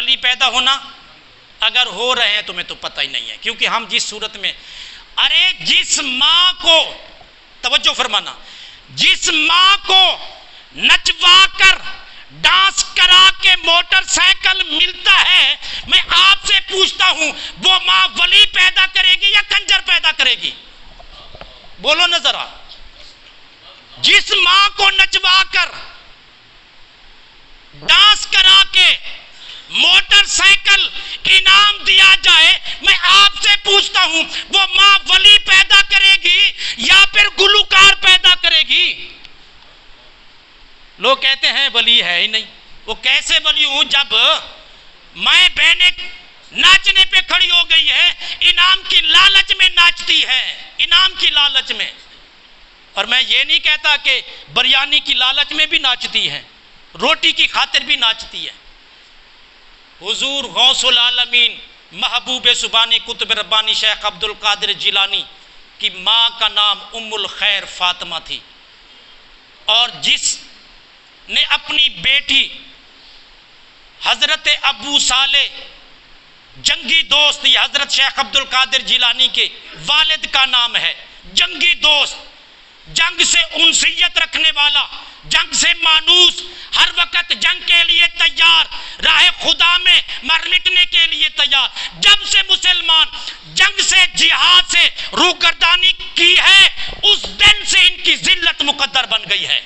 ولی پیدا ہونا؟ اگر ہو رہے ہیں تمہیں تو پتہ ہی نہیں ہے، کیونکہ ہم جس صورت میں، ارے جس ماں کو، توجہ فرمانا، جس ماں کو نچوا کر ڈانس کرا کے موٹر سائیکل ملتا ہے، میں آپ سے پوچھتا ہوں وہ ماں ولی پیدا کرے گی یا کنجر پیدا کرے گی؟ بولو نا ذرا۔ جس ماں کو نچوا کر ڈانس کرا کے موٹر سائیکل انعام دیا جائے، میں آپ سے پوچھتا ہوں وہ ماں ولی پیدا کرے گی یا پھر گلوکار پیدا کرے گی؟ لوگ کہتے ہیں ولی ہے ہی نہیں۔ وہ کیسے ولی ہوں جب مائیں بہنیں ناچنے پہ کھڑی ہو گئی ہے، انعام کی لالچ میں ناچتی ہے، انعام کی لالچ میں۔ اور میں یہ نہیں کہتا کہ بریانی کی لالچ میں بھی ناچتی ہے، روٹی کی خاطر بھی ناچتی ہے۔ حضور غوث العالمین محبوب سبحانی قطب ربانی شیخ عبد القادر جیلانی کی ماں کا نام ام الخیر فاطمہ تھی، اور جس نے اپنی بیٹی حضرت ابو صالح جنگی دوست، یہ حضرت شیخ عبد القادر جیلانی کے والد کا نام ہے، جنگی دوست، جنگ سے انسیت رکھنے والا، جنگ سے مانوس، ہر وقت جنگ کے لیے تیار، راہ خدا میں مر مٹنے کے لیے تیار۔ جب سے مسلمان جنگ سے، جہاد سے روگردانی کی ہے، اس دن سے ان کی ذلت مقدر بن گئی ہے۔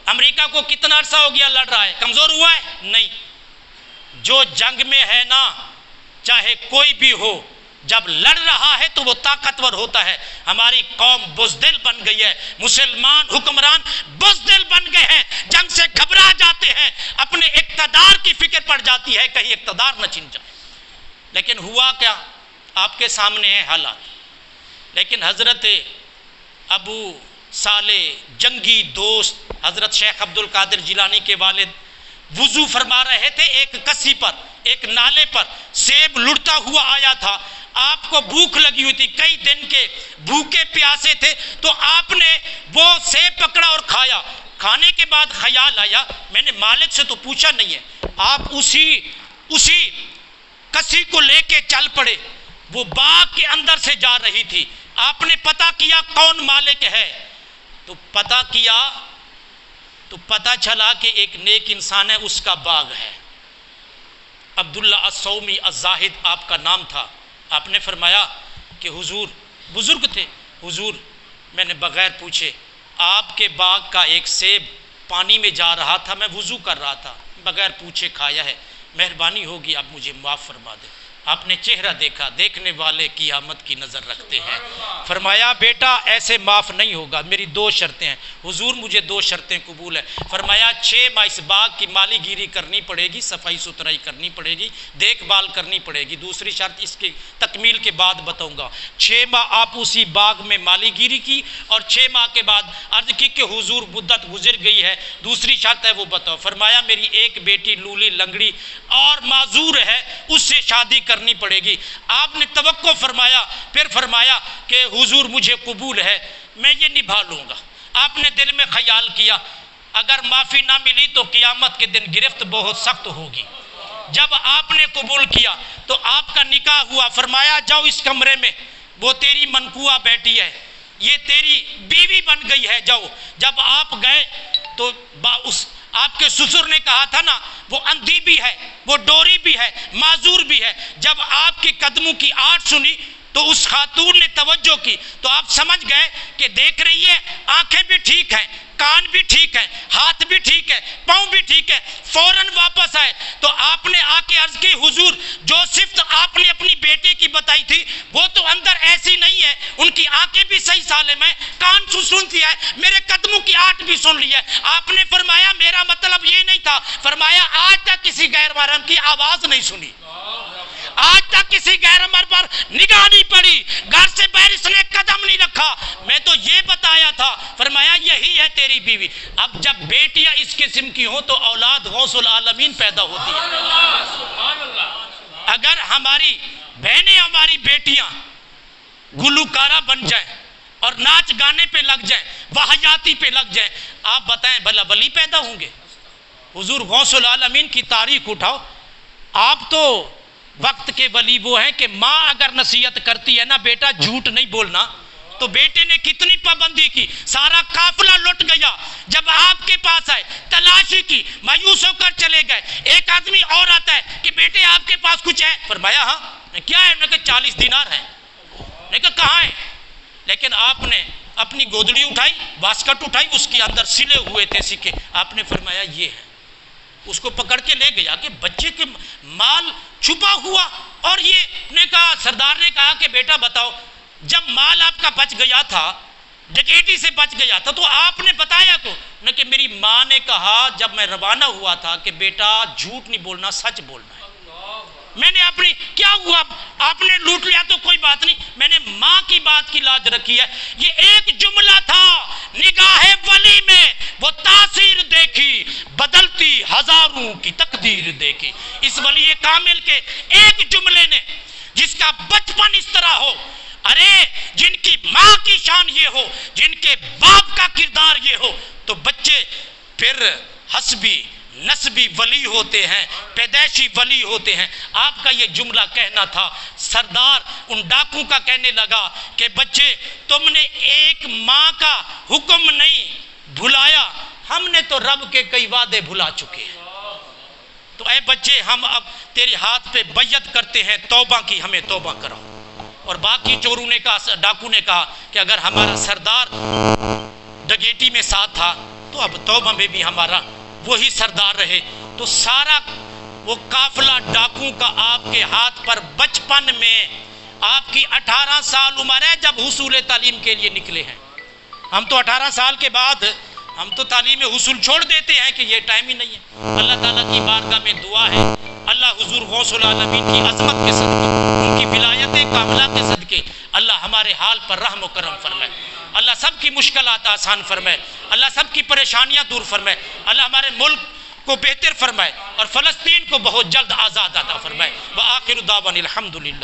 امریکہ کو کتنا عرصہ ہو گیا لڑ رہا ہے؟ کمزور ہوا ہے؟ نہیں۔ جو جنگ میں ہے نا، چاہے کوئی بھی ہو، جب لڑ رہا ہے تو وہ طاقتور ہوتا ہے۔ ہماری قوم بزدل بن گئی ہے، مسلمان حکمران بزدل بن گئے ہیں، جنگ سے گھبرا جاتے ہیں، اپنے اقتدار کی فکر پڑ جاتی ہے کہیں اقتدار نہ چھن جائے۔ لیکن ہوا کیا؟ آپ کے سامنے ہیں حالات۔ لیکن حضرت ابو صالح جنگی دوست حضرت شیخ عبد القادر جیلانی کے والد وضو فرما رہے تھے، ایک کسی پر، ایک نالے پر سیب لڑتا ہوا آیا تھا۔ آپ کو بھوک لگی ہوئی تھی، کئی دن کے بھوکے پیاسے تھے، تو آپ نے وہ سیب پکڑا اور کھایا۔ کھانے کے بعد خیال آیا، میں نے مالک سے تو پوچھا نہیں ہے، آپ اسی کسی کو لے کے چل پڑے۔ وہ باغ کے اندر سے جا رہی تھی، آپ نے پتہ کیا کون مالک ہے، تو پتہ کیا تو پتہ چلا کہ ایک نیک انسان ہے، اس کا باغ ہے۔ عبداللہ الصومی الزاہد آپ کا نام تھا۔ آپ نے فرمایا کہ حضور، بزرگ تھے، حضور میں نے بغیر پوچھے آپ کے باغ کا ایک سیب پانی میں جا رہا تھا، میں وضو کر رہا تھا، بغیر پوچھے کھایا ہے، مہربانی ہوگی آپ مجھے معاف فرما دیں۔ آپ نے چہرہ دیکھا، دیکھنے والے قیامت کی نظر رکھتے ہیں۔ فرمایا بیٹا ایسے معاف نہیں ہوگا، میری دو شرطیں ہیں۔ حضور مجھے دو شرطیں قبول ہیں۔ فرمایا 6 ماہ اس باغ کی مالی گیری کرنی پڑے گی، صفائی ستھرائی کرنی پڑے گی، دیکھ بھال کرنی پڑے گی۔ دوسری شرط اس کی تکمیل کے بعد بتاؤں گا۔ 6 ماہ آپ اسی باغ میں مالی گیری کی، اور 6 ماہ کے بعد عرض کی کہ حضور مدت گزر گئی ہے، دوسری شرط ہے وہ بتاؤ۔ فرمایا میری ایک بیٹی لولی لنگڑی اور معذور ہے، اس سے شادی کرنی پڑے گی۔ آپ نے توقع فرمایا، پھر فرمایا کہ حضور مجھے قبول ہے، میں یہ نبھا لوں گا۔ آپ نے دل میں خیال کیا اگر معافی نہ ملی تو قیامت کے دن گرفت بہت سخت ہوگی۔ جب آپ نے قبول کیا تو آپ کا نکاح ہوا۔ فرمایا جاؤ اس کمرے میں، وہ تیری منقوہ بیٹی ہے، یہ تیری بیوی بن گئی ہے، جاؤ۔ جب آپ گئے تو آپ کے سسر نے کہا تھا نا وہ اندھی بھی ہے، وہ ڈوری بھی ہے، معذور بھی ہے۔ جب آپ کے قدموں کی آٹ سنی تو اس خاتون نے توجہ کی، تو آپ سمجھ گئے کہ دیکھ رہی ہے، آنکھیں بھی ٹھیک ہیں، کان بھی ٹھیک ہے، ہاتھ بھی ٹھیک ہے، پاؤں بھی ٹھیک ہے۔ فوراً واپس آئے تو آپ نے آ کے عرض کی حضور جو صفت آپ نے اپنی بیٹے کی بتائی تھی وہ تو اندر ایسی نہیں ہے، ان کی آنکھیں بھی صحیح سالم ہیں، کان سنتی ہے، میرے قدموں کی آٹ بھی سن لی ہے۔ آپ نے فرمایا میرا مطلب یہ نہیں تھا۔ فرمایا آج تک کسی غیر محرم کی آواز نہیں سنی، آج تک کسی غیر محرم پر نگاہ نہیں پڑی، گھر سے باہر اس نے قدم نہیں رکھا، میں تو یہ بتایا تھا۔ فرمایا یہی ہے تیری بیوی۔ اب جب بیٹیاں اس قسم کی ہوں تو اولاد غوث العالمین پیدا ہوتی ہے۔ اگر ہماری بہنیں، ہماری بیٹیاں گلوکارہ بن جائیں اور ناچ گانے پہ لگ جائیں، واہیاتی پہ لگ جائیں، آپ بتائیں بھلا ولی پیدا ہوں گے؟ حضور غوث العالمین کی تاریخ اٹھاؤ، آپ تو وقت کے ولی وہ ہیں کہ ماں اگر نصیحت کرتی ہے نا بیٹا جھوٹ نہیں بولنا، تو بیٹے نے کتنی پابندی کی، سارا قافلہ لٹ گیا، جب آپ کے پاس آئے تلاشی کی، مایوس ہو کر چلے گئے۔ ایک آدمی اور آتا ہے کہ بیٹے آپ کے پاس کچھ ہے؟ فرمایا ہاں۔ کیا ہے؟ انہوں نے کہا 40 دینار ہیں۔ انہوں نے کہا کہاں ہے؟ لیکن آپ نے اپنی گودڑی اٹھائی، باسکٹ اٹھائی، اس کے اندر سلے ہوئے تھے سکے، آپ نے فرمایا یہ ہے۔ اس کو پکڑ کے لے گیا کہ بچے کے مال چھپا ہوا، اور یہ نے کہا، سردار نے کہا کہ بیٹا بتاؤ، جب مال آپ کا بچ گیا تھا، ڈکیٹی سے بچ گیا تھا، تو آپ نے بتایا کو نہ؟ کہ میری ماں نے کہا جب میں روانہ ہوا تھا کہ بیٹا جھوٹ نہیں بولنا، سچ بولنا ہے۔ میں نے اپنی کیا ہوا، آپ نے لوٹ لیا تو کوئی بات نہیں، میں نے ماں کی بات کی لاج رکھی ہے۔ یہ ایک جملہ تھا، نگاہ ولی میں وہ تاثیر دیکھی، بدلتی ہزاروں کی تقدیر دیکھی۔ اس ولی کامل کے ایک جملے نے، جس کا بچپن اس طرح ہو، ارے جن کی ماں کی شان یہ ہو، جن کے باپ کا کردار یہ ہو، تو بچے پھر حسبی نسبی ولی ہوتے ہیں، پیدائشی ولی ہوتے ہیں۔ آپ کا یہ جملہ کہنا تھا۔ سردار ان ڈاکو کا کہنے لگا کہ بچے تم نے ایک ماں کا حکم نہیں بھلایا، ہم نے تو رب کے کئی وعدے بھلا چکے ہیں، تو اے بچے ہم اب تیرے ہاتھ پہ بیعت کرتے ہیں، توبہ کی ہمیں توبہ کرو۔ اور باقی چوروں نے کہا، ڈاکو نے کہا کہ اگر ہمارا سردار ڈکیٹی میں ساتھ تھا تو اب توبہ میں بھی ہمارا وہی سردار رہے۔ تو سارا وہ قافلہ ڈاکو کا آپ کے ہاتھ پر، بچپن میں آپ کی 18 سال عمر ہے جب حصول تعلیم کے لیے نکلے ہیں۔ ہم تو 18 سال کے بعد ہم تو تعلیم حصول چھوڑ دیتے ہیں کہ یہ ٹائم ہی نہیں ہے۔ اللہ تعالیٰ کی بارگاہ میں دعا ہے، اللہ حضور غوث العالمین کی عظمت کے صدقے، ان کی ولایت کاملہ کے صدقے اللہ ہمارے حال پر رحم و کرم فرمائے، اللہ سب کی مشکلات آسان فرمائے، اللہ سب کی پریشانیاں دور فرمائے، اللہ ہمارے ملک کو بہتر فرمائے، اور فلسطین کو بہت جلد آزاد عطا فرمائے۔ وآخر دعوانا الحمدللہ۔